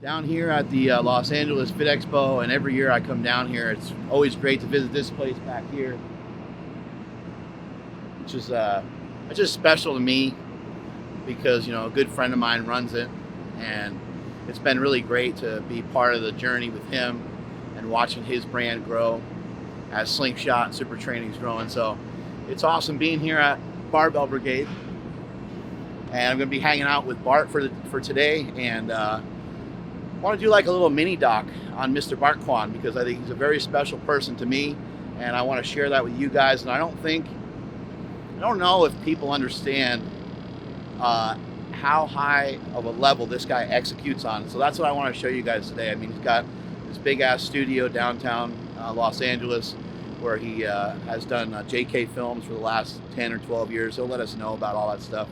Down here at the Los Angeles Fit Expo, and every year I come down here. It's always great to visit this place back here, which is it's just special to me because, you know, a good friend of mine runs it, and it's been really great to be part of the journey with him and watching his brand grow as Slingshot and SuperTraining is growing. So it's awesome being here at Barbell Brigade, and I'm going to be hanging out with Bart for today, and I want to do like a little mini doc on Mr. Bart Kwan because I think he's a very special person to me, and I want to share that with you guys. And I don't know if people understand how high of a level this guy executes on. So that's what I want to show you guys today. I mean, he's got this big ass studio downtown Los Angeles where he has done JK films for the last 10 or 12 years. He'll let us know about all that stuff.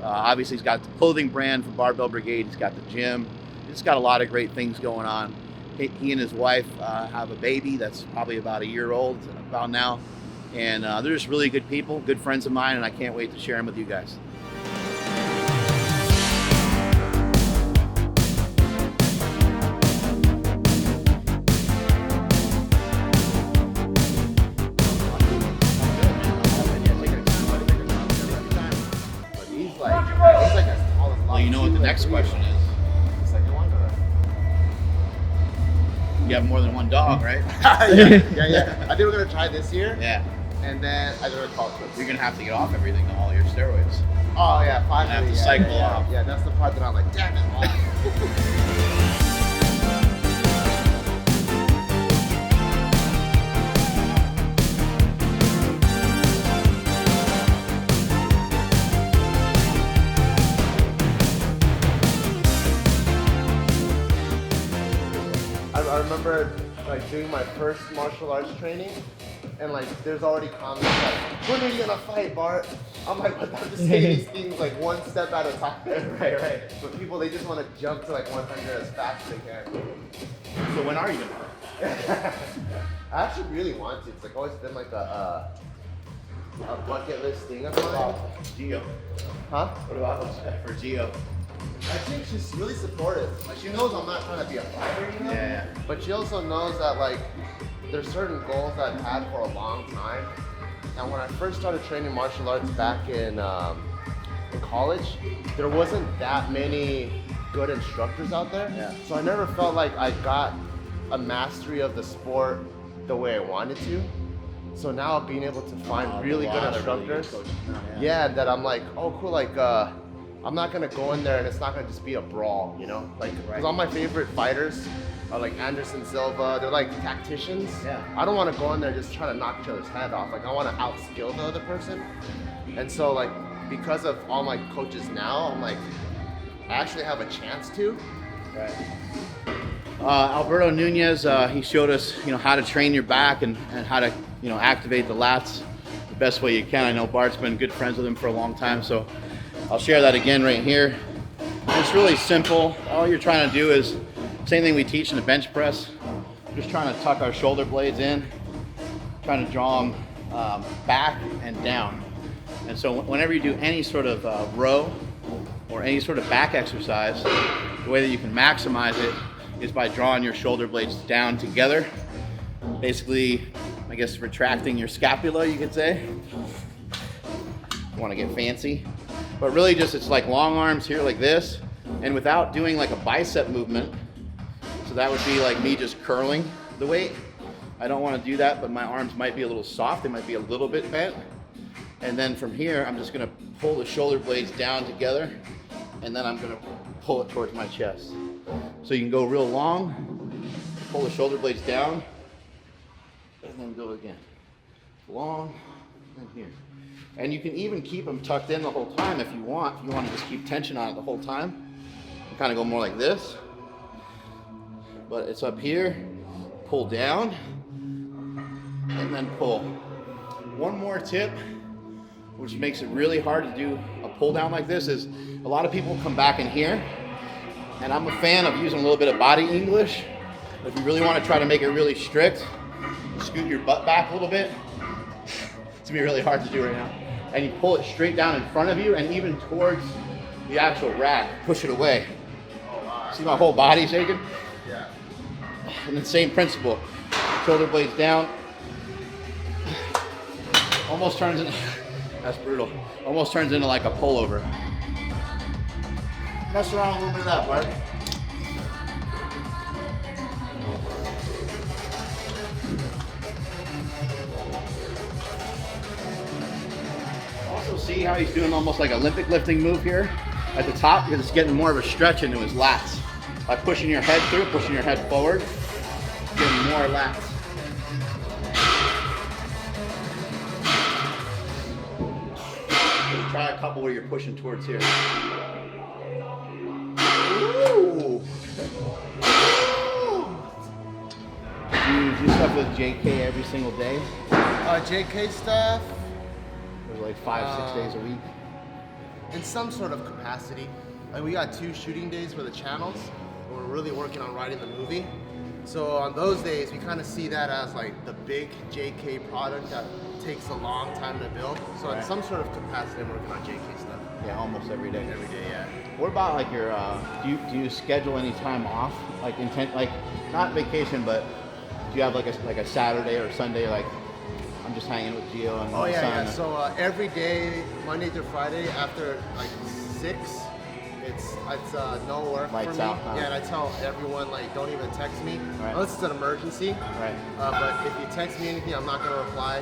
Obviously, he's got the clothing brand for Barbell Brigade. He's got the gym. He's got a lot of great things going on. He and his wife have a baby that's probably about a year old about now. And they're just really good people, good friends of mine, and I can't wait to share them with you guys. Well, you know what the next question is. You have more than one dog, right? yeah. I think we're gonna try this year. Yeah. And then I think we're call it. You're gonna have to get off everything, all your steroids. Oh yeah, finally. Have to cycle off. Yeah, that's the part that I'm like, damn it. I remember like doing my first martial arts training, and like there's already comments like, when are you gonna fight, Bart? I'm like, but I'm just saying these things like one step at a time. Right. But people, they just want to jump to like 100 as fast as they can. So when are you gonna fight? I actually really want to. It's like always been like a bucket list thing of mine. Gio. Huh? What about for Gio? I think she's really supportive. Like she knows I'm not trying to be a fighter, you know? Yeah. But she also knows that like there's certain goals that I've had for a long time. And when I first started training martial arts back in college, there wasn't that many good instructors out there. Yeah. So I never felt like I got a mastery of the sport the way I wanted to. So now being able to find really good instructors, yeah, that I'm like, oh cool, like I'm not gonna go in there and it's not gonna just be a brawl, you know? Like, because all my favorite fighters are like Anderson Silva, they're like tacticians. Yeah. I don't wanna go in there just trying to knock each other's head off. Like, I wanna outskill the other person. And so like, because of all my coaches now, I'm like, I actually have a chance to. Right. Alberto Nunez, he showed us, you know, how to train your back and how to, you know, activate the lats the best way you can. I know Bart's been good friends with him for a long time, so I'll share that again right here. It's really simple. All you're trying to do is same thing we teach in the bench press. Just trying to tuck our shoulder blades in, trying to draw them back and down. And so whenever you do any sort of row or any sort of back exercise, the way that you can maximize it is by drawing your shoulder blades down together. Basically, I guess retracting your scapula, you could say. You want to get fancy. But really just, it's like long arms here like this, and without doing like a bicep movement. So that would be like me just curling the weight. I don't want to do that, but my arms might be a little soft. They might be a little bit bent. And then from here, I'm just gonna pull the shoulder blades down together, and then I'm gonna pull it towards my chest. So you can go real long, pull the shoulder blades down, and then go again. Long, and here. And you can even keep them tucked in the whole time if you want. If you want to just keep tension on it the whole time. You kind of go more like this. But it's up here, pull down, and then pull. One more tip, which makes it really hard to do a pull down like this, is a lot of people come back in here, and I'm a fan of using a little bit of body English. If you really want to try to make it really strict, scoot your butt back a little bit. It's gonna be really hard to do right now. And you pull it straight down in front of you and even towards the actual rack, push it away. See my whole body shaking? Yeah. And the same principle. Shoulder blades down. Almost turns into, that's brutal. Almost turns into like a pullover. Mess around a little bit of that, Bart. Also see how he's doing almost like Olympic lifting move here at the top, because it's getting more of a stretch into his lats. By pushing your head through, pushing your head forward, getting more lats. Try a couple where you're pushing towards here. Ooh. Do you do stuff with JK every single day? JK stuff. There's like 5-6 days a week. In some sort of capacity. Like we got 2 shooting days for the channels. We're really working on writing the movie. So on those days, we kind of see that as like the big JK product that takes a long time to build. So in some sort of capacity, I'm working on JK stuff. Yeah, almost every day. Every day, yeah. What about like your? Do you schedule any time off? Like like not vacation, but do you have like a Saturday or Sunday? Like I'm just hanging with Gio and my son. Yeah. So every day, Monday through Friday, after like 6. It's no work Lights for me. out, huh? Yeah, and I tell everyone like don't even text me unless it's an emergency. Right. But if you text me anything, I'm not gonna reply.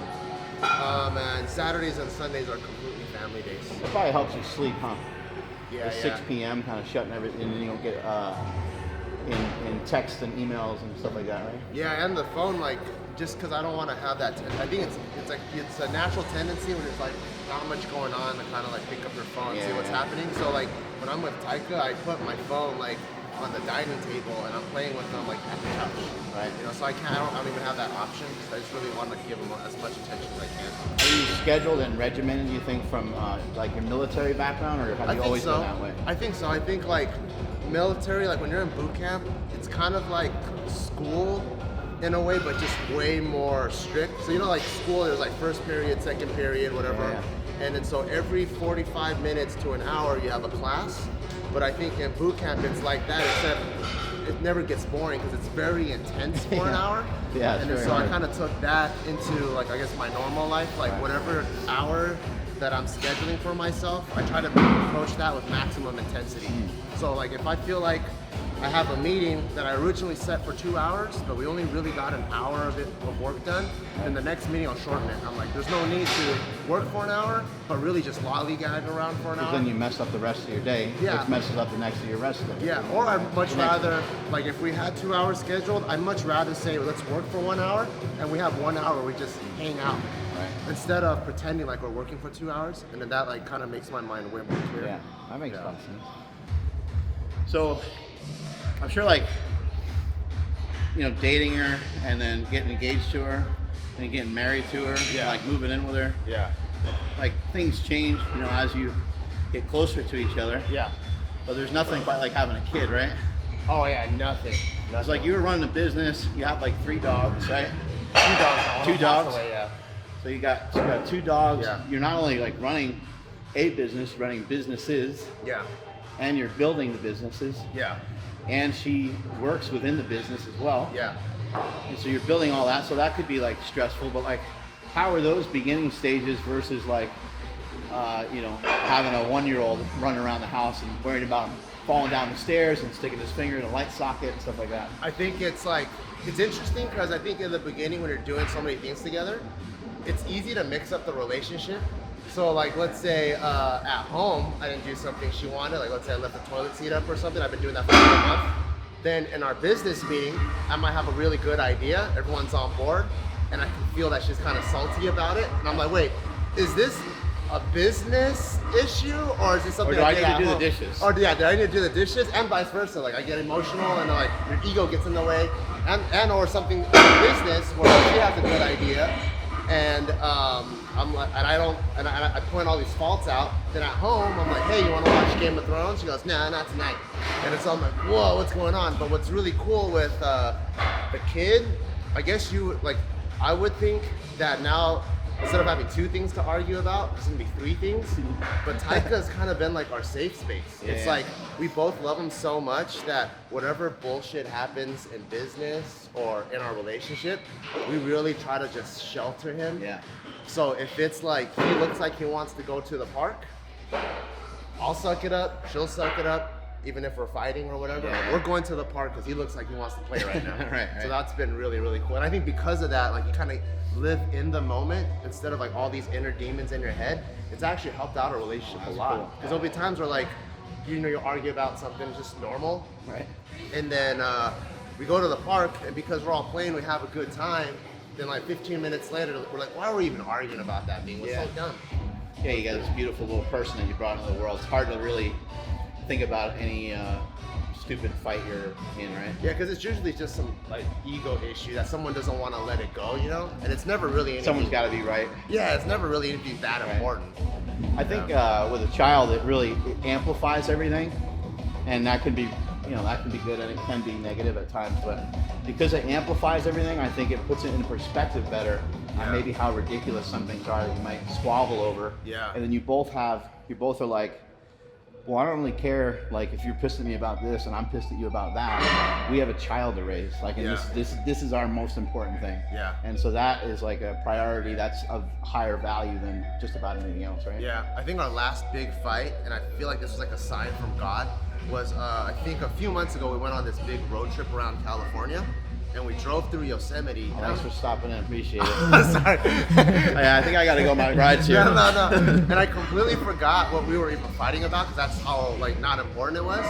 And Saturdays and Sundays are completely family days. It probably helps you sleep, huh? Yeah, At 6 p.m. kind of shutting everything, and then you don't get in text and emails and stuff like that, right? Yeah, and the phone, like just because I don't want to have that. I think it's a natural tendency when it's like not much going on to kind of like pick up your phone and see what's happening. So like when I'm with Taika, I put my phone like on the dining table and I'm playing with them like at the couch. Right. You know, so I don't even have that option because I just really want to give them as much attention as I can. Are you scheduled and regimented, do you think, from like your military background, or have you always been that way? I think so. I think like military, like when you're in boot camp, it's kind of like school in a way, but just way more strict. So you know, like school, there's like first period, second period, whatever. Yeah. And then so every 45 minutes to an hour, you have a class. But I think in boot camp, it's like that, except it never gets boring because it's very intense for an hour. Yeah, and so I kind of took that into like, I guess, my normal life, like whatever hour that I'm scheduling for myself, I try to approach that with maximum intensity. So like if I feel like I have a meeting that I originally set for 2 hours, but we only really got an hour of work done, then the next meeting I'll shorten it. I'm like, there's no need to work for an hour, but really just lollygag around for an hour. Then you mess up the rest of your day, which messes up the next of your rest day. Yeah, or I'd much rather, like if we had 2 hours scheduled, I'd much rather say, let's work for 1 hour, and we have 1 hour where we just hang out. Right. Instead of pretending like we're working for 2 hours, and then that like kind of makes my mind way more clear. Yeah, that makes a lot of sense. So, I'm sure like, you know, dating her and then getting engaged to her and getting married to her, and like moving in with her. Yeah. Like things change, you know, as you get closer to each other. Yeah. But there's nothing quite like having a kid, right? Oh yeah, nothing. It's like you were running a business, you have like 3 dogs, right? 2 dogs. 2 dogs? Away, yeah. So you got 2 dogs. Yeah. You're not only like running a business, running businesses, Yeah. and you're building the businesses. Yeah. And she works within the business as well. Yeah. And so you're building all that. So that could be like stressful, but like how are those beginning stages versus like, you know, having a 1-year-old run around the house and worrying about him falling down the stairs and sticking his finger in a light socket and stuff like that? I think it's like, it's interesting because I think in the beginning when you're doing so many things together, it's easy to mix up the relationship. So like, let's say at home, I didn't do something she wanted. Like let's say I left the toilet seat up or something. I've been doing that for a month. Then in our business meeting, I might have a really good idea. Everyone's on board. And I can feel that she's kind of salty about it. And I'm like, wait, is this a business issue or is this something or do I did need at to do home? the dishes? Or yeah, did I need to do the dishes? And vice versa. Like I get emotional and like your ego gets in the way. And or something in business where she has a good idea. And I'm like, and I point all these faults out. Then at home, I'm like, hey, you want to watch Game of Thrones? She goes, nah, not tonight. And it's all like, whoa, what's going on? But what's really cool with the kid, I guess I would think that now instead of having 2 things to argue about, there's gonna be 3 things. But Taika's kind of been like our safe space. It's like we both love him so much that whatever bullshit happens in business or in our relationship, we really try to just shelter him. Yeah. So if it's like he looks like he wants to go to the park, I'll suck it up, she'll suck it up. Even if we're fighting or whatever, we're going to the park because he looks like he wants to play right now. Right. So that's been really, really cool. And I think because of that, like you kind of live in the moment instead of like all these inner demons in your head. It's actually helped out our relationship a lot. Because there'll be times where like, you know, you'll argue about something just normal. Right. And then we go to the park, and because we're all playing, we have a good time. Then like 15 minutes later, we're like, why were we even arguing about that being? We're so dumb. Yeah, you got this beautiful little person that you brought into the world. It's hard to really think about any stupid fight you're in, right? Yeah, because it's usually just some like ego issue that someone doesn't want to let it go, you know? And it's never really anything. Someone's got to be right. Yeah, it's never really anything that important. I think with a child, it amplifies everything, and that could be, you know, that can be good and it can be negative at times. But because it amplifies everything, I think it puts it in perspective better on maybe how ridiculous some things are that you might squabble over. Yeah. And then you both are like, well, I don't really care, like, if you're pissed at me about this and I'm pissed at you about that. We have a child to raise, like, and this is our most important thing. Yeah. And so that is like a priority that's of higher value than just about anything else, right? Yeah, I think our last big fight, and I feel like this was like a sign from God, was I think a few months ago we went on this big road trip around California. And we drove through Yosemite. Thanks for stopping in, appreciate it. Sorry. Yeah, I think I gotta go. My ride's here. No. And I completely forgot what we were even fighting about because that's how like not important it was.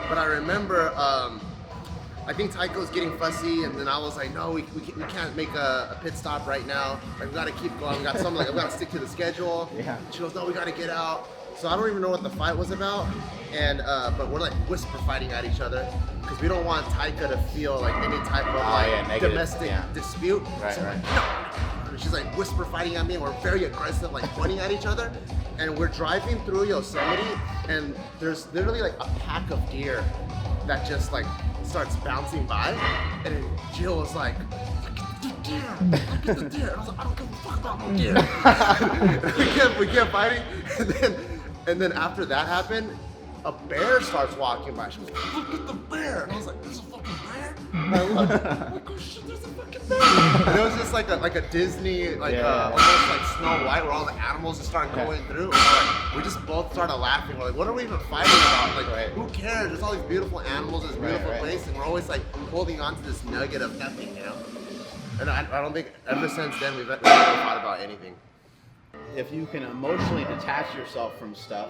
But I remember, I think Taika was getting fussy, and then I was like, no, we can't make a pit stop right now. Like we gotta keep going. We got something like we gotta stick to the schedule. Yeah. She goes, no, we gotta get out. So I don't even know what the fight was about, and but we're like whisper fighting at each other because we don't want Taika to feel like any type of domestic dispute. Right, so right. Like, no. She's like whisper fighting at me, and we're very aggressive, like pointing at each other. And we're driving through Yosemite, and there's literally like a pack of deer that just like starts bouncing by, and then Jill was like, get the deer. And I was like, I don't give a fuck about no deer. we kept fighting, and then after that happened, a bear starts walking by. She goes, look at the bear. And I was like, there's a fucking bear? And I looked, I'm like, oh shit, there's a fucking bear. And it was just like a Disney, almost like Snow White, where all the animals just start going through. And we just both started laughing. We're like, what are we even fighting about? Like, who cares? There's all these beautiful animals, this beautiful place, and we're always like holding on to this nugget of nothing, you know? And I don't think ever since then we've ever thought about anything. If you can emotionally detach yourself from stuff,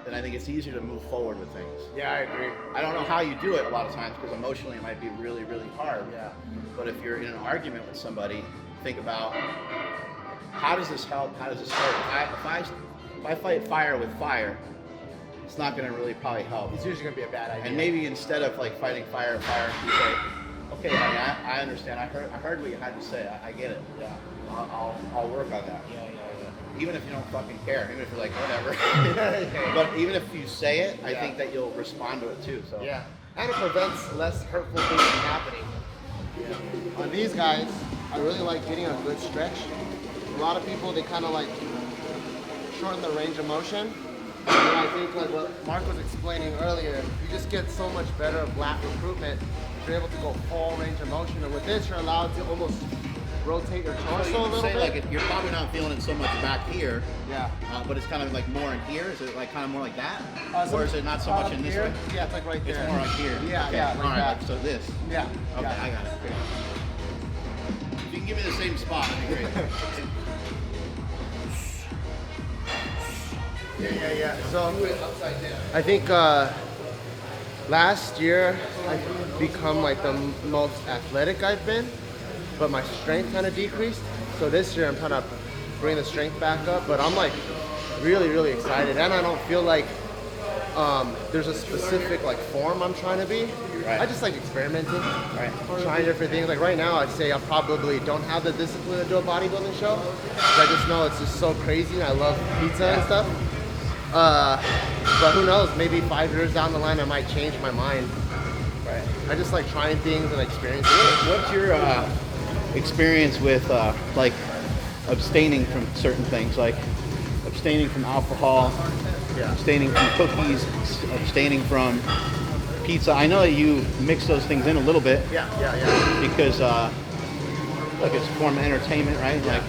then I think it's easier to move forward with things. Yeah, I agree. I don't know how you do it a lot of times because emotionally it might be really, really hard. Yeah. But if you're in an argument with somebody, think about how does this help? How does this hurt? If I fight fire with fire, it's not going to really probably help. It's usually going to be a bad idea. And maybe instead of like fighting fire, you say, okay, honey, I understand. I heard what you had to say. I get it. Yeah. I'll work on that. Yeah. Even if you don't fucking care, even if you're like, whatever. But even if you say it, I think that you'll respond to it too. So. Yeah. And it prevents less hurtful things from happening. Yeah. On these guys, I really like getting a good stretch. A lot of people, they kind of like shorten the range of motion. And I think like what Mark was explaining earlier, you just get so much better of lat recruitment. You're able to go full range of motion. And with this, you're allowed to almost rotate your torso a little bit. Like you're probably not feeling it so much back here. Yeah. But it's kind of like more in here. Is it like kind of more like that? Or is it not so much in this way? Yeah, it's like right there. It's more like here. Yeah, okay. yeah, like all right, that. Like, so this. Yeah. Okay, I got it. Okay. If you can give me the same spot, that'd be great. Yeah. So I think last year I've become like the most athletic I've been, but my strength kind of decreased. So this year I'm trying to bring the strength back up, but I'm like really, really excited, and I don't feel like there's a specific like form I'm trying to be. Right. I just like experimenting, trying different things. Like right now, I'd say I probably don't have the discipline to do a bodybuilding show. I just know it's just so crazy, and I love pizza and stuff. But who knows? Maybe 5 years down the line, I might change my mind. Right. I just like trying things and experiencing. What's your experience with like abstaining from certain things, like abstaining from alcohol, abstaining from cookies, abstaining from pizza. I know that you mix those things in a little bit. Yeah. Because look, it's a form of entertainment, right? Like,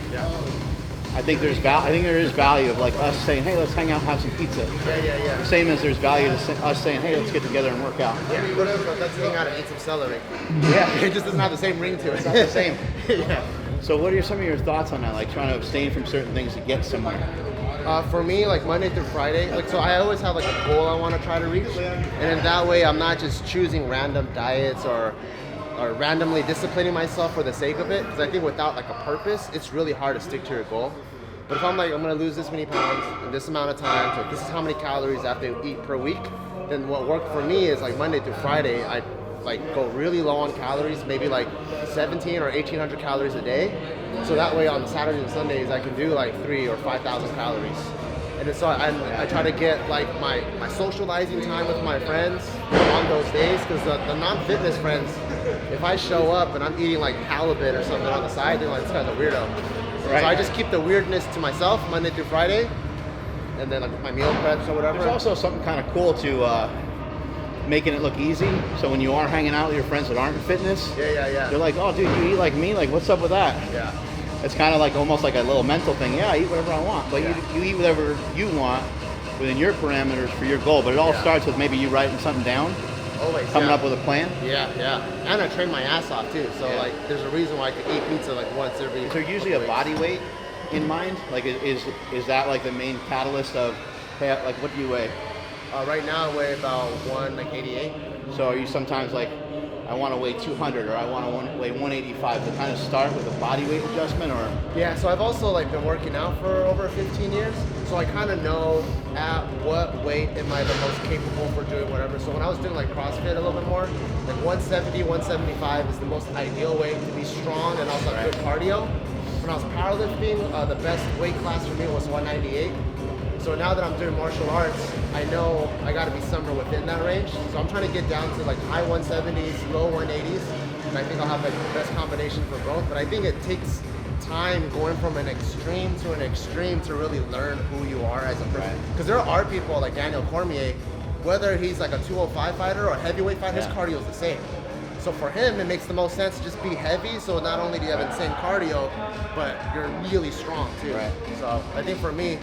I think there is value of like us saying, hey, let's hang out and have some pizza. Yeah. Same as there's value to us saying, hey, let's get together and work out. Yeah, let's hang out and eat some celery. Yeah. It just doesn't have the same ring to it. It's not the same. Yeah. So what are some of your thoughts on that? Like trying to abstain from certain things to get somewhere? For me, like Monday through Friday, like so I always have like a goal I want to try to reach, and in that way I'm not just choosing random diets or randomly disciplining myself for the sake of it, because I think without like a purpose, it's really hard to stick to your goal. But if I'm like, I'm gonna lose this many pounds in this amount of time, so this is how many calories I have to eat per week, then what worked for me is like Monday through Friday, I like go really low on calories, maybe like 17 or 1800 calories a day. So that way on Saturdays and Sundays I can do like 3,000 or 5,000 calories. And then so I try to get like my socializing time with my friends on those days, because the non-fitness friends, if I show up and I'm eating like halibut or something on the side, they're like, this guy's a weirdo. Right. So I just keep the weirdness to myself Monday through Friday, and then like my meal preps or whatever. There's also something kind of cool to making it look easy. So when you are hanging out with your friends that aren't in fitness, they're like, oh dude, you eat like me? Like what's up with that? Yeah. It's kind of like almost like a little mental thing. Yeah, I eat whatever I want. But you eat whatever you want within your parameters for your goal. But it all starts with maybe you writing something down. Always. Coming up with a plan. Yeah. And I train my ass off too. So like there's a reason why I can eat pizza like once every. Is there usually a body weight in mind? Like is that like the main catalyst of, hey, like what do you weigh? Right now I weigh about 188. So are you sometimes like, I want to weigh 200 or I want to weigh 185 to kind of start with a body weight adjustment, or? Yeah, so I've also like been working out for over 15 years. So I kind of know at what weight am I the most capable for doing whatever. So when I was doing like CrossFit a little bit more, like 170, 175 is the most ideal weight to be strong and also good cardio. When I was powerlifting, the best weight class for me was 198. So now that I'm doing martial arts, I know I got to be somewhere within that range. So I'm trying to get down to like high 170s, low 180s, and I think I'll have like the best combination for both. But I think it takes time going from an extreme to really learn who you are as a person. Because there are people like Daniel Cormier, whether he's like a 205 fighter or a heavyweight fighter, his cardio is the same. So for him, it makes the most sense to just be heavy. So not only do you have insane cardio, but you're really strong too. Right. So I think for me,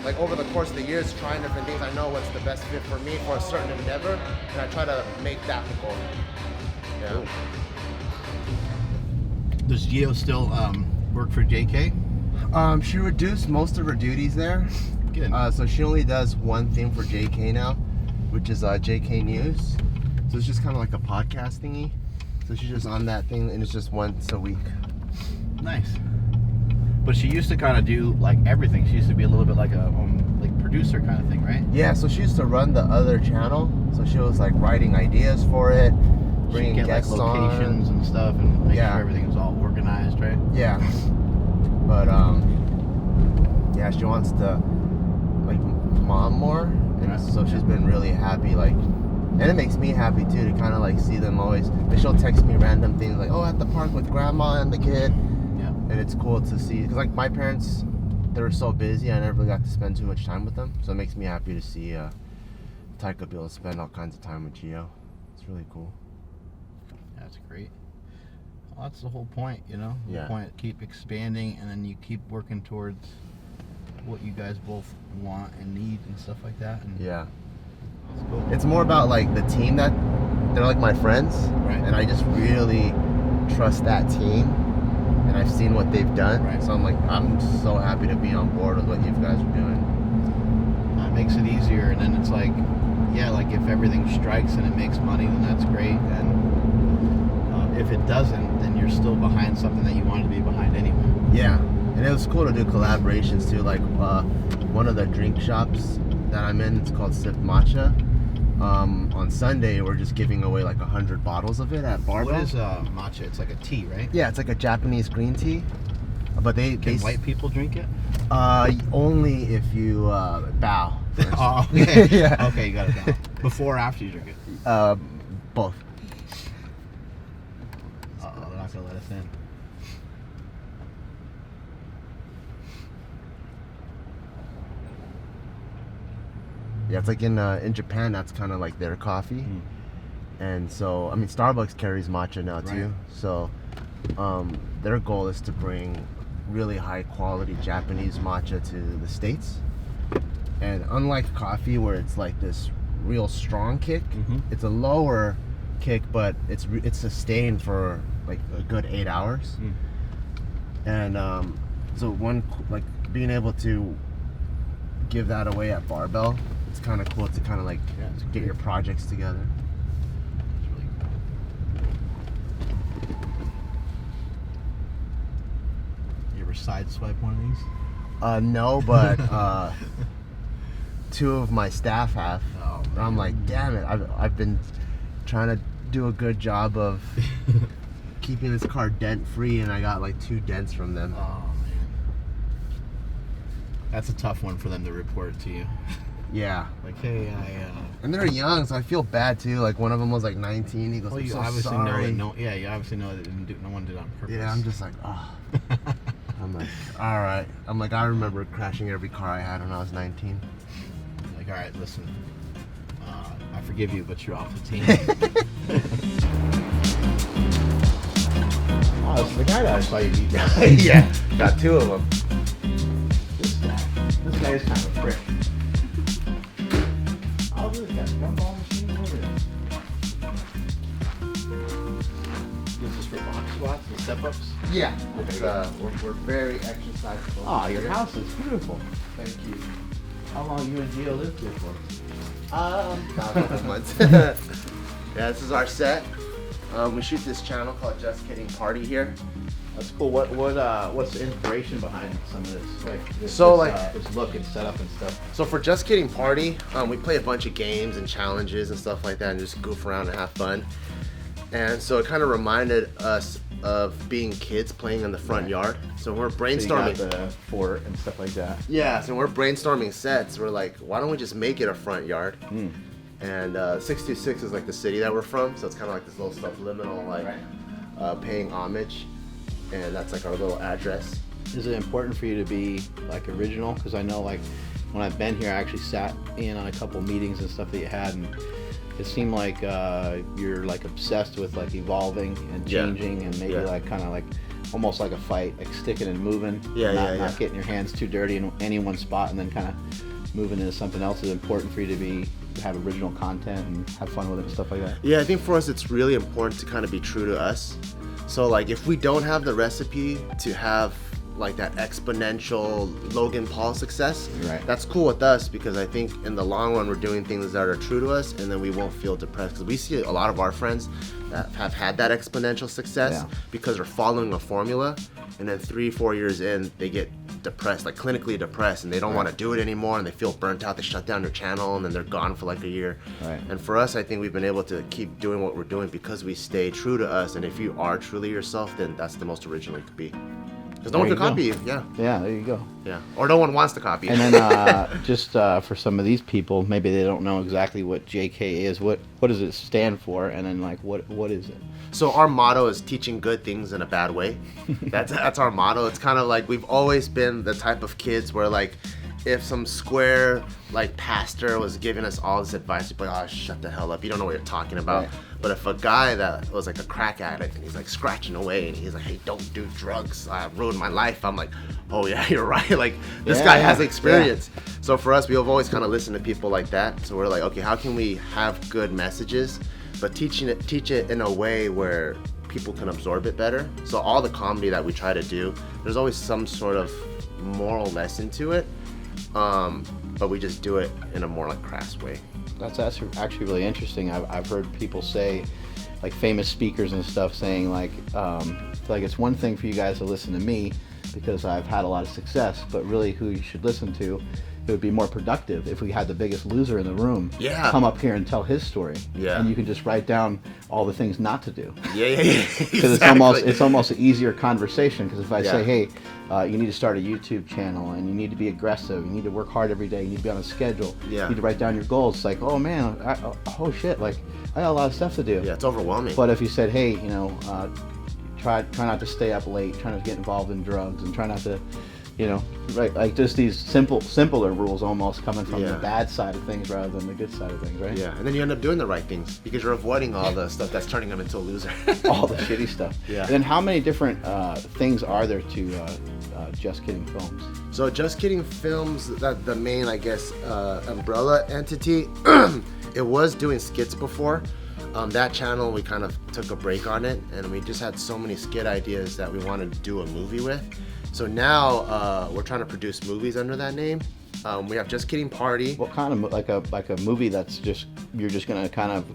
like over the course of the years, trying different things, I know what's the best fit for me for a certain endeavor, and I try to make that the goal. Yeah. Cool. Does Gio still work for JK? She reduced most of her duties there. Good. So she only does one thing for JK now, which is JK News. So it's just kind of like a podcast thingy. So she's just on that thing, and it's just once a week. Nice. But she used to kind of do like everything. She used to be a little bit like a like producer kind of thing, right? Yeah. So she used to run the other channel. So she was like writing ideas for it, bringing get guests like locations on. and stuff, and make sure everything was all organized, right? Yeah. But yeah, she wants to like mom more, and so she's been really happy. Like, and it makes me happy too to kind of like see them always. She'll text me random things like, "Oh, at the park with grandma and the kid." And it's cool to see, because like my parents, they were so busy, I never really got to spend too much time with them. So it makes me happy to see Taika be able to spend all kinds of time with Gio. It's really cool. That's great. Well, that's the whole point, you know? The Yeah. point, keep expanding, and then you keep working towards what you guys both want and need and stuff like that. And yeah. It's cool. It's more about like the team that, they're like my friends. Right. And I just really trust that team. And I've seen what they've done, so I'm like, I'm so happy to be on board with what you guys are doing. It makes it easier, and then it's like, yeah, like if everything strikes and it makes money, then that's great. And if it doesn't, then you're still behind something that you wanted to be behind anyway. Yeah, and it was cool to do collaborations too. Like one of the drink shops that I'm in, it's called Matcha. On Sunday, we're just giving away like 100 bottles of it at Barbell. What is matcha? It's like a tea, right? Yeah, it's like a Japanese green tea. But Can white people drink it? Only if you bow first. Oh, okay. Yeah. Okay, you gotta bow. Before or after you drink it? Both. Uh-oh, they're not gonna let us in. Yeah, it's like in Japan, that's kind of like their coffee. And so, I mean, Starbucks carries matcha now too. Right. So their goal is to bring really high quality Japanese matcha to the States. And unlike coffee, where it's like this real strong kick, it's a lower kick, but it's sustained for like a good 8 hours. And so like being able to give that away at Barbell, it's kind of cool to kind of like get your projects together. Sideswipe one of these? No, but two of my staff have. Oh, and I'm like, damn it! I've been trying to do a good job of keeping this car dent free, and I got like 2 dents from them. Oh man, that's a tough one for them to report to you. Yeah. Like, hey, And they're young, so I feel bad too. Like one of them was like 19. He goes, well, I'm you so obviously sorry. know. Yeah, you obviously know that no one did it on purpose. Yeah, I'm just like, oh. I'm like, all right. I'm like, I remember crashing every car I had when I was 19. Like, all right, listen, I forgive you, but you're off the team. Oh, this is the guy that I saw you beat down. Yeah, got 2 of them. This guy is kind of a prick. Oh, look at that gumball machine over there. This is for box squats and step-ups? Yeah. It's, we're very exercise focused. Oh, your house is beautiful. Thank you. How long you and Gio lived here for? About a couple months. Yeah, this is our set. We shoot this channel called Just Kidding Party here. That's cool. What's the inspiration behind some of this? Like this, this look and setup and stuff. So for Just Kidding Party, we play a bunch of games and challenges and stuff like that, and just goof around and have fun. And so it kind of reminded us of being kids playing in the front yard. So we're brainstorming. So you got the fort and stuff like that. Yeah, so we're brainstorming sets. We're like, why don't we just make it a front yard? And 626 is like the city that we're from, so it's kind of like this little subliminal, like paying homage. And that's like our little address. Is it important for you to be like original? Because I know like when I've been here, I actually sat in on a couple meetings and stuff that you had, and it seemed like you're like obsessed with like evolving and changing, and maybe like kind of like almost like a fight, like sticking and moving, not getting your hands too dirty in any one spot, and then kind of moving into something else. Is important for you to have original content and have fun with it and stuff like that? Yeah, I think for us it's really important to kind of be true to us. So like if we don't have the recipe to have like that exponential Logan Paul success, that's cool with us, because I think in the long run we're doing things that are true to us, and then we won't feel depressed, because we see a lot of our friends that have had that exponential success because they're following a formula, and then 3-4 years in they get depressed, like clinically depressed, and they don't want to do it anymore, and they feel burnt out. They shut down their channel, and then they're gone for like a year. And for us, I think we've been able to keep doing what we're doing because we stay true to us. And if you are truly yourself, then that's the most original you could be. Because no one can copy you. Yeah, there you go. Yeah, or no one wants to copy you. And then just for some of these people, maybe they don't know exactly what JK is. What does it stand for? And then like what is it? So our motto is teaching good things in a bad way. That's our motto. It's kind of like we've always been the type of kids where like if some square like pastor was giving us all this advice, we'd be like, oh, shut the hell up, you don't know what you're talking about. But if a guy that was like a crack addict and he's like scratching away and he's like, hey, don't do drugs, I ruined my life, I'm like, oh yeah, you're right, like this guy has experience. So for us, we've always kind of listened to people like that. So we're like, okay, how can we have good messages, but teach it in a way where people can absorb it better? So all the comedy that we try to do, there's always some sort of moral lesson to it, but we just do it in a more like crass way. That's actually really interesting. I've heard people say, like famous speakers and stuff, saying like it's one thing for you guys to listen to me because I've had a lot of success, but really who you should listen to, it would be more productive if we had the biggest loser in the room come up here and tell his story. And you can just write down all the things not to do. Because it's almost an easier conversation. Because if I say, hey, you need to start a YouTube channel, and you need to be aggressive, you need to work hard every day, you need to be on a schedule, you need to write down your goals. It's like, oh man, oh shit, like I got a lot of stuff to do. Yeah, it's overwhelming. But if you said, hey, you know, try not to stay up late, try not to get involved in drugs, and try not to You know, right? Like just these simpler rules almost coming from the bad side of things rather than the good side of things, right? Yeah, and then you end up doing the right things because you're avoiding all the stuff that's turning them into a loser. All the shitty stuff. Yeah. And then how many different things are there to Just Kidding Films? So Just Kidding Films, that the main, I guess, umbrella entity, it was doing skits before. That channel, we kind of took a break on it, and we just had so many skit ideas that we wanted to do a movie with. So now we're trying to produce movies under that name. We have Just Kidding Party. What kind of like a movie that's just you're just gonna kind of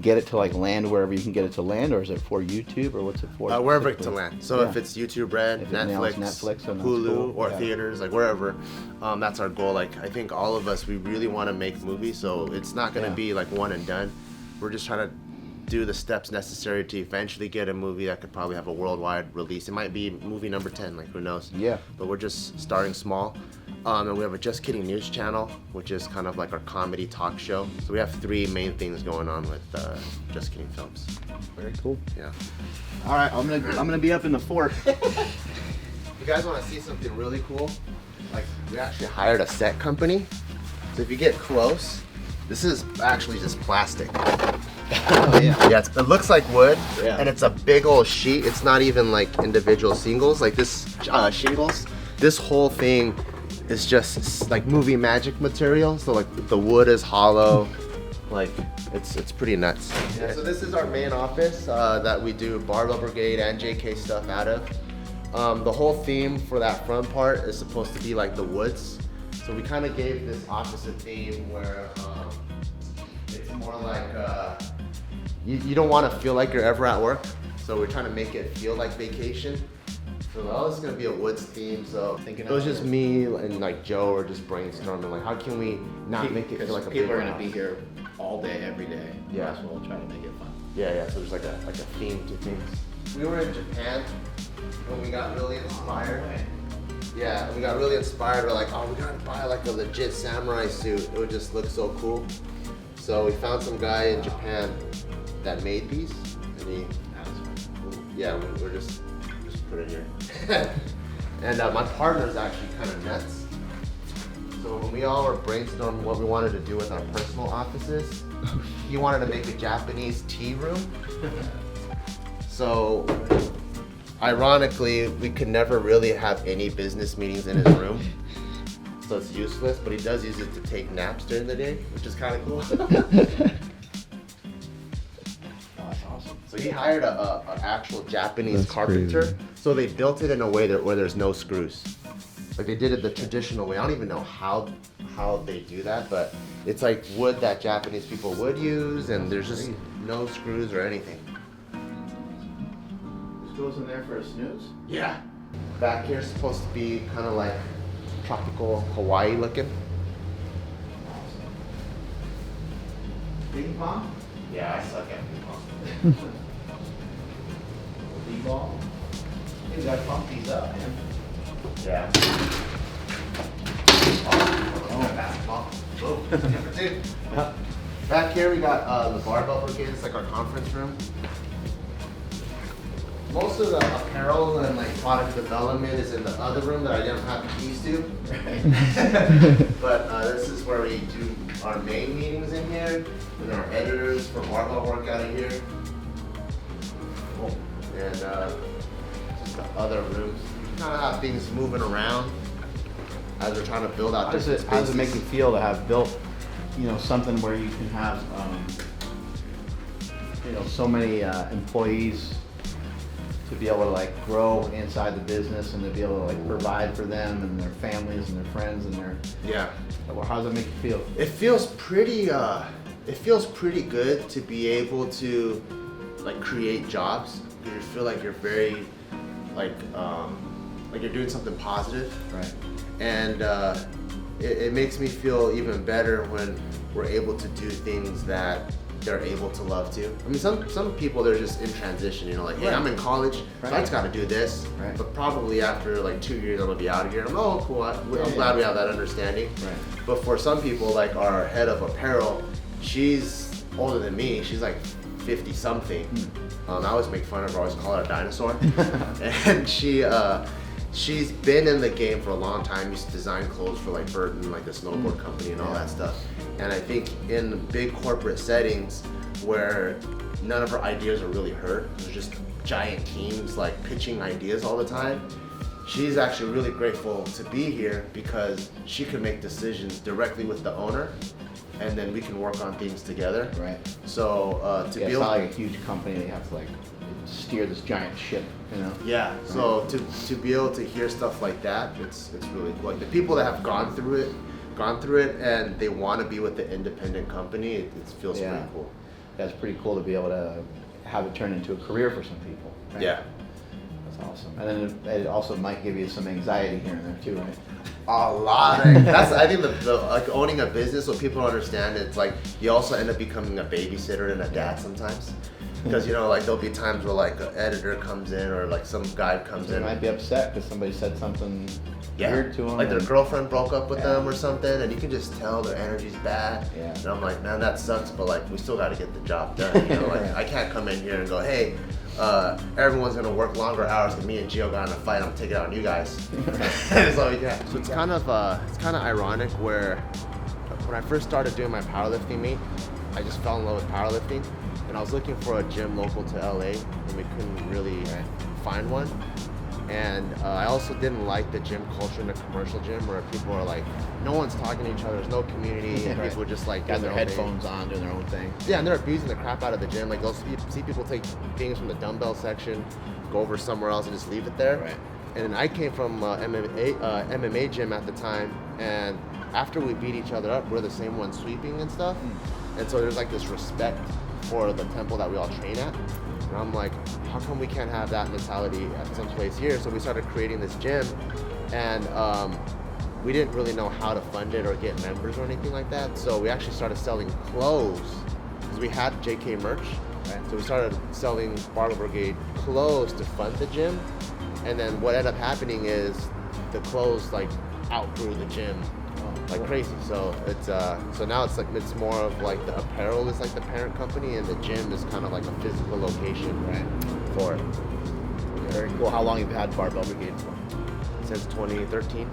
get it to like land wherever you can get it to land, or is it for YouTube, or what's it for? Wherever it to land. So if it's YouTube Red, Netflix, then Hulu, cool. or theaters, like wherever, that's our goal. Like I think all of us, we really want to make movies, so it's not gonna be like one and done. We're just trying to do the steps necessary to eventually get a movie that could probably have a worldwide release. It might be movie number 10, like who knows? Yeah. But we're just starting small. And we have a Just Kidding news channel, which is kind of like our comedy talk show. So we have 3 main things going on with Just Kidding Films. Very cool. Yeah. All right, I'm gonna be up in the fort. You guys want to see something really cool? Like we actually hired a set company. So if you get close, this is actually just plastic. Oh, yeah. Yeah, it looks like wood, Yeah. and it's a big old sheet. It's not even like individual singles, like this shingles. This whole thing is just like movie magic material. So like the wood is hollow, like it's pretty nuts. Yeah, so this is our main office that we do Barbell Brigade and JK stuff out of. The whole theme for that front part is supposed to be like the woods. So we kind of gave this opposite theme where it's more like you don't want to feel like you're ever at work. So we're trying to make it feel like vacation. So this is gonna be a woods theme. So it was just me and like Joe are just brainstorming like how can we not make it feel like a people big are gonna house? be here all day, every day. Yeah. Might as well try to make it fun. Yeah. So there's like a theme to things. We were in Japan and we got really inspired. Yeah, and we got really inspired. We're like, oh, we gotta buy like a legit samurai suit. It would just look so cool. So we found some guy in Japan that made these, and we're just put it here. And my partner's actually kind of nuts. So when we all were brainstorming what we wanted to do with our personal offices, he wanted to make a Japanese tea room. So ironically, we could never really have any business meetings in his room. So it's useless, but he does use it to take naps during the day, which is kind of cool. That's awesome. So he hired an actual Japanese carpenter. So they built it in a way where there's no screws. Like they did it the traditional way. I don't even know how they do that, but it's like wood that Japanese people would use, and there's just no screws or anything. This goes in there for a snooze? Yeah. Back here is supposed to be kind of like tropical Hawaii looking. Ping pong? Yeah, I suck at ping pong. B-ball? You gotta pump these up, man. Yeah. Basketball. Whoa. Number 2. Back here we got the Barbell Brigade. It's like our conference room. Most of the apparel and like product development is in the other room that I didn't have the keys to. But this is where we do our main meetings in here, and our editors for Barbell work out of here. Cool. And just the other rooms. We kind of have things moving around as we're trying to build out different spaces. How does it make you feel to have built, something where you can have, so many employees to be able to like grow inside the business and to be able to like provide for them and their families and their friends and their how does it make you feel? It feels pretty good to be able to like create jobs. You feel like you're very like you're doing something positive. Right. And it makes me feel even better when we're able to do things that they're able to love too. I mean, some people, they're just in transition, hey, Right. I'm in college, so I just gotta do this. Right. But probably after like 2 years, I'm gonna be out of here. I'm cool. I'm glad we have that understanding. Right. But for some people, like our head of apparel, she's older than me. She's like 50 something. I always make fun of her. I always call her a dinosaur. And she she's been in the game for a long time. Used to design clothes for like Burton, like the snowboard company and all that stuff. And I think in big corporate settings where none of her ideas are really heard, there's just giant teams like pitching ideas all the time. She's actually really grateful to be here because she can make decisions directly with the owner, and then we can work on things together. Right. So to Yeah, be it's able, not like a huge company. They have to like steer this giant ship, you know. yeah. So to be able to hear stuff like that, it's really cool. Like the people that have gone through it, and they want to be with the independent company. It feels pretty cool. That's pretty cool to be able to have it turn into a career for some people. Right? Yeah. That's awesome. And then it also might give you some anxiety here and there too, right? A lot. That's I think the like owning a business, so people understand it's like you also end up becoming a babysitter and a dad sometimes. Because you know, like there'll be times where like an editor comes in or like some guy comes They in. might be upset because somebody said something weird to them. Like their girlfriend broke up with them or something, and you can just tell their energy's bad. Yeah. And I'm like, man, that sucks, but like we still got to get the job done. You know, like I can't come in here and go, hey, everyone's gonna work longer hours than me and Gio got in a fight. I'm gonna take it out on you guys. That's all we got. So it's kind of ironic where when I first started doing my powerlifting meet, I just fell in love with powerlifting, and I was looking for a gym local to LA, and we couldn't really find one. And I also didn't like the gym culture in the commercial gym where people are like, no one's talking to each other, there's no community, and people just like got doing their own headphones thing. on, doing their own thing. Yeah, and they're abusing the crap out of the gym. Like they'll see people take things from the dumbbell section, go over somewhere else and just leave it there. Right. And I came from MMA gym at the time, and after we beat each other up, we're the same ones sweeping and stuff. And so there's like this respect for the temple that we all train at. And I'm like, how come we can't have that mentality at some place here? So we started creating this gym, and we didn't really know how to fund it or get members or anything like that. So we actually started selling clothes because we had JK merch. Right? So we started selling Barbell Brigade clothes to fund the gym. And then what ended up happening is the clothes like outgrew the gym like crazy. So it's so now it's like it's more of like the apparel is like the parent company, and the gym is kind of like a physical location for it. Very cool. How long have you had Barbell Brigade for? Since 2013.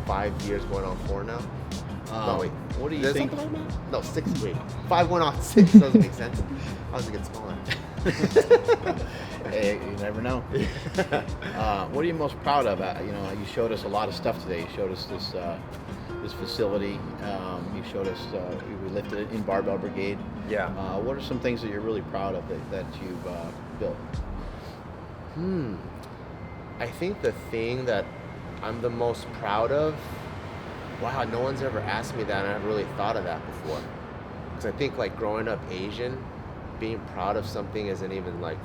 5 years going on 4 now. No, wait. What do you There's think? something like that? No, 6. Wait. 5 went off 6. Doesn't make sense. How does it get smaller? Hey, you never know. What are you most proud of? You showed us a lot of stuff today. You showed us this facility. You showed us we lifted it in Barbell Brigade. Yeah. What are some things that you're really proud of that you've built? I think the thing that I'm the most proud of, wow, no one's ever asked me that, and I haven't really thought of that before. Because I think like growing up Asian, being proud of something isn't even like,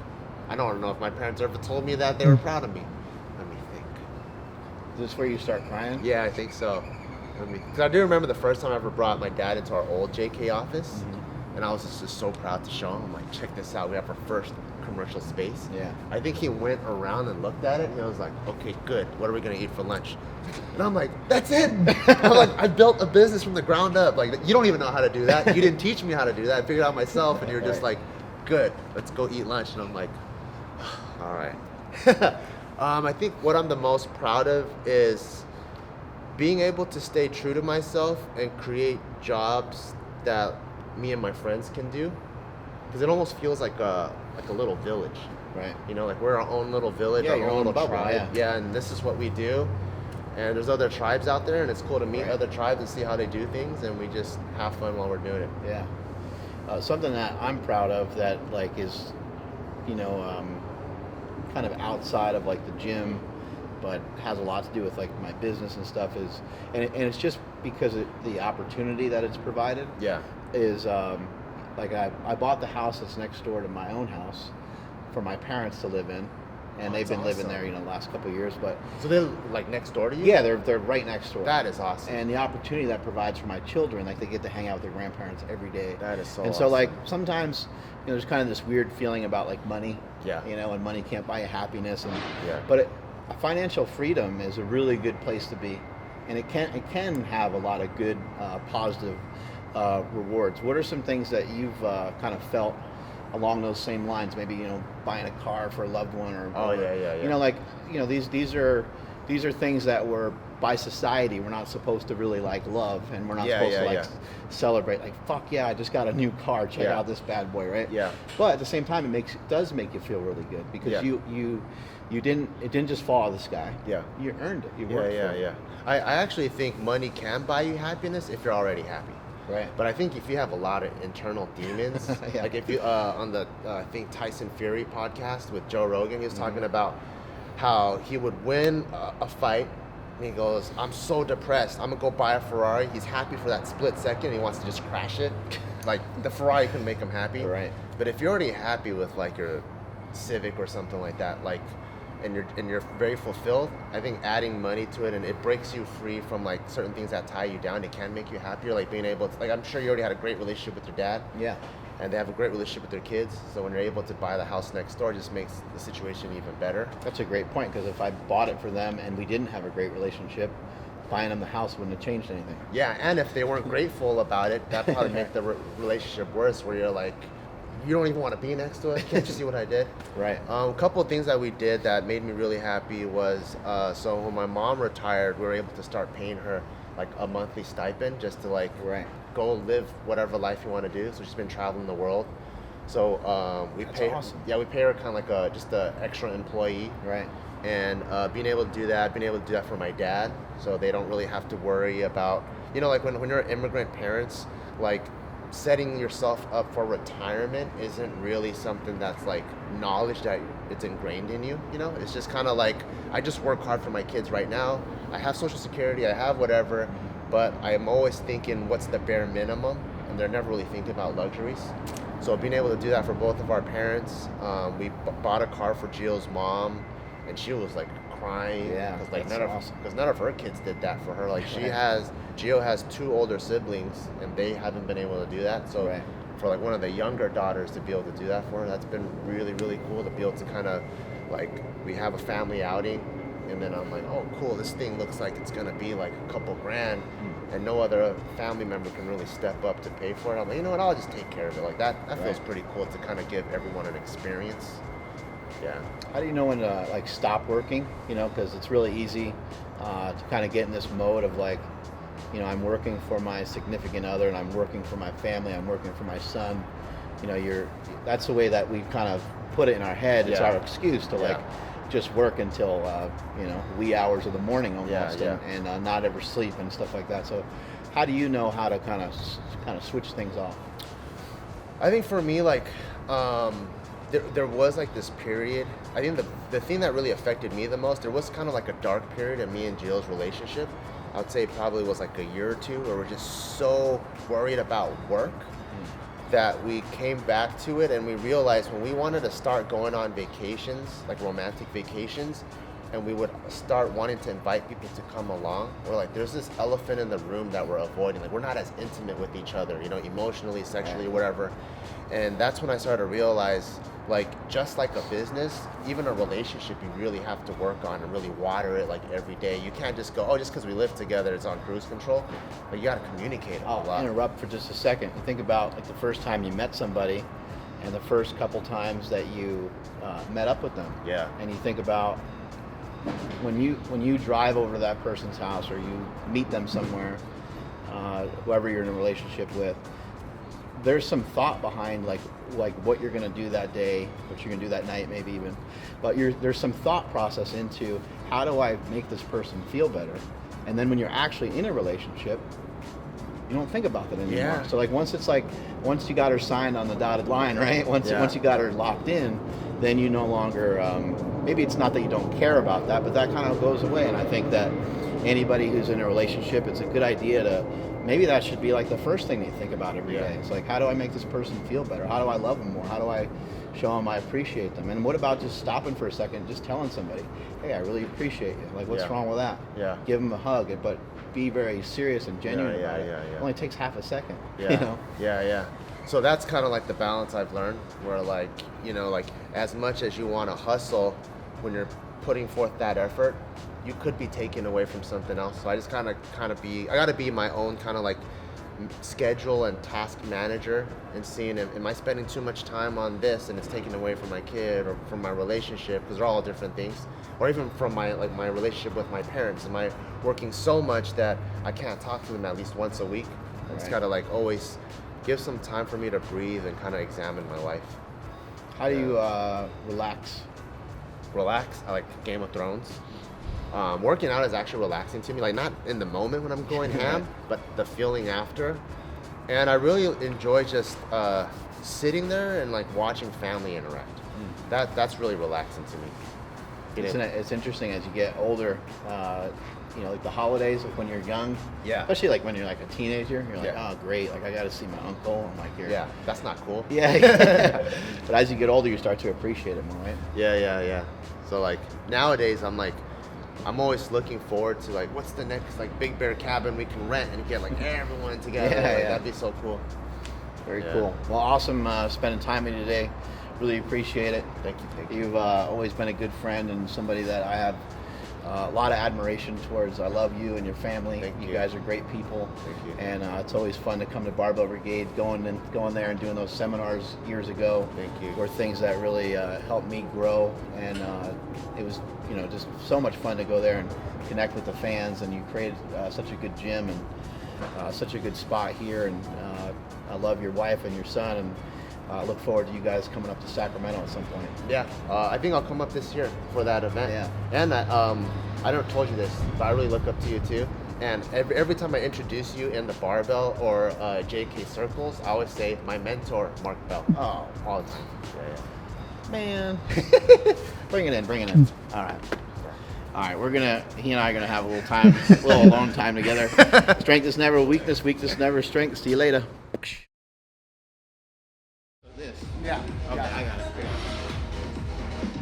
I don't know if my parents ever told me that they were proud of me. Let me think. Is this where you start crying? Yeah, I think so. Because I do remember the first time I ever brought my dad into our old JK office, and I was just so proud to show him. I'm like, check this out. We have our first commercial space. Yeah. I think he went around and looked at it, and he was like, okay, good. What are we going to eat for lunch? And I'm like, that's it. I'm like, I built a business from the ground up. Like, you don't even know how to do that. You didn't teach me how to do that. I figured it out myself, and you're just like, good. Let's go eat lunch. And I'm like, all right. I think what I'm the most proud of is being able to stay true to myself and create jobs that me and my friends can do, because it almost feels like a little village, Right. You know, like we're our own little village, Yeah, our your own own little bubble, tribe. Yeah, and this is what we do. And there's other tribes out there, and it's cool to meet other tribes and see how they do things, and we just have fun while we're doing it. Yeah. Something that I'm proud of that like is, kind of outside of like the gym, but has a lot to do with like my business and stuff is, and it's just because the opportunity that it's provided. Yeah. Is like I bought the house that's next door to my own house for my parents to live in, and they've been living there, the last couple of years. But So they're like next door to you? yeah, they're right next door. That is awesome. And the opportunity that provides for my children, like they get to hang out with their grandparents every day. That is so And awesome. so like sometimes, there's kind of this weird feeling about like money. Yeah. And money can't buy you happiness. Yeah. But financial freedom is a really good place to be, and it can have a lot of good positive rewards. What are some things that you've kind of felt along those same lines. Maybe, you know, buying a car for a loved one, or Yeah. you know, like, you know, these are things that we're, by society, we're not supposed to really like love, and we're not supposed to like celebrate, like, fuck yeah, I just got a new car, check out this bad boy, right? Yeah. But at the same time, it does make you feel really good, because it didn't just fall out of the sky. Yeah. You earned it. You worked for it. Yeah. I actually think money can buy you happiness if you're already happy. Right. But I think if you have a lot of internal demons, like if you on the I think Tyson Fury podcast with Joe Rogan, he was talking about how he would win a fight, and he goes, I'm so depressed, I'm gonna go buy a Ferrari. He's happy for that split second, he wants to just crash it. Like, the Ferrari can make him happy. Right. But if you're already happy with like your Civic or something like that, like, and you're very fulfilled, I think adding money to it, and it breaks you free from like certain things that tie you down. It can make you happier, like being able to, like, I'm sure you already had a great relationship with your dad. Yeah. And they have a great relationship with their kids. So when you're able to buy the house next door, it just makes the situation even better. That's a great point, because if I bought it for them and we didn't have a great relationship, buying them the house wouldn't have changed anything. Yeah, and if they weren't grateful about it, that'd probably make the relationship worse, where you're like, you don't even want to be next to it. Can't you see what I did? Right. A couple of things that we did that made me really happy was, so when my mom retired, we were able to start paying her like a monthly stipend, just to like go live whatever life you want to do. So she's been traveling the world. So we That's pay. awesome. Yeah, we pay her kind of like just an extra employee. Right. And being able to do that for my dad, so they don't really have to worry about, you know, like when you're immigrant parents, like setting yourself up for retirement isn't really something that's like knowledge that it's ingrained in you, you know? It's just kind of like, I just work hard for my kids right now. I have Social Security, I have whatever, but I'm always thinking what's the bare minimum, and they're never really thinking about luxuries. So being able to do that for both of our parents, we bought a car for Gio's mom, and she was like crying, because like none of her kids did that for her. Like Gio has 2 older siblings, and they haven't been able to do that. So for like one of the younger daughters to be able to do that for her, that's been really, really cool to be able to kind of like, we have a family outing, and then I'm like, oh cool, this thing looks like it's gonna be like a couple grand, and no other family member can really step up to pay for it. I'm like, you know what, I'll just take care of it. Like that feels pretty cool to kind of give everyone an experience. Yeah. How do you know when to like stop working? You know, because it's really easy to kind of get in this mode of like, you know, I'm working for my significant other, and I'm working for my family, I'm working for my son. You know, that's the way that we've kind of put it in our head. It's our excuse to like just work until you know, wee hours of the morning almost, and not ever sleep and stuff like that. So how do you know how to kind of switch things off? I think for me, like, there was like this period. I think the thing that really affected me the most, there was kind of like a dark period in me and Jill's relationship. I would say probably was like a year or two, where we're just so worried about work that we came back to it, and we realized when we wanted to start going on vacations, like romantic vacations, and we would start wanting to invite people to come along, we're like, there's this elephant in the room that we're avoiding. Like, we're not as intimate with each other, you know, emotionally, sexually, whatever. And that's when I started to realize, like, just like a business, even a relationship, you really have to work on and really water it like every day. You can't just go, oh, just because we live together, it's on cruise control. But you got to communicate a lot. I'll interrupt for just a second. You think about like the first time you met somebody, and the first couple times that you met up with them. Yeah. And you think about when you drive over to that person's house, or you meet them somewhere, whoever you're in a relationship with, there's some thought behind like what you're going to do that day, what you're going to do that night, maybe even. But there's some thought process into, how do I make this person feel better? And then when you're actually in a relationship, you don't think about that anymore. Yeah. So like once you got her signed on the dotted line, right? Once you got her locked in, then you no longer, maybe it's not that you don't care about that, but that kind of goes away. And I think that anybody who's in a relationship, it's a good idea to, maybe that should be like the first thing you think about every day. It's like, how do I make this person feel better? How do I love them more? How do I show them I appreciate them? And what about just stopping for a second, just telling somebody, hey, I really appreciate you. Like, what's wrong with that? Yeah. Give them a hug, but be very serious and genuine about it. It only takes half a second. Yeah. You know? Yeah. So that's kind of like the balance I've learned, where like, you know, like as much as you want to hustle, when you're putting forth that effort, you could be taken away from something else. So I just kind of I got to be my own kind of like schedule and task manager and seeing, am I spending too much time on this and it's taking away from my kid or from my relationship, because they're all different things, or even from my relationship with my parents. Am I working so much that I can't talk to them at least once a week? I just gotta like always give some time for me to breathe and kind of examine my life. How do you relax? Relax. I like Game of Thrones. Working out is actually relaxing to me, like not in the moment when I'm going ham, but the feeling after. And I really enjoy just sitting there and like watching family interact. That's really relaxing to me. It's interesting as you get older, you know, like the holidays, like when you're young, especially like when you're like a teenager, you're like, oh great, like I got to see my uncle. I'm like, here. That's not cool. But as you get older, you start to appreciate it more, right? Yeah. So like nowadays, I'm always looking forward to like, what's the next like big bear cabin we can rent and get like everyone together. That'd be so cool. Very cool. Well, awesome spending time with you today. Really appreciate it. Thank you. You've always been a good friend and somebody that I have a lot of admiration towards. I love you and your family. Thank you. You guys are great people. Thank you. And it's always fun to come to Barbell Brigade, going there and doing those seminars years ago. Thank you. Were things that really helped me grow, and it was, you know, just so much fun to go there and connect with the fans. And you created such a good gym and such a good spot here. And I love your wife and your son, and I look forward to you guys coming up to Sacramento at some point. I think I'll come up this year for that event. And I don't told you this, but I really look up to you too. And every time I introduce you in the barbell or JK circles, I always say my mentor, Mark Bell. Oh, all the time. Man. Bring it in. All right, he and I are gonna have a little alone time together. Strength is never weakness, weakness never strength. See you later. This. Yeah. Okay, I got it.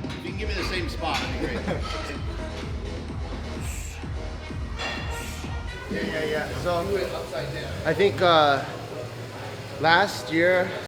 If you can give me the same spot, that'd be great. Yeah. So I think last year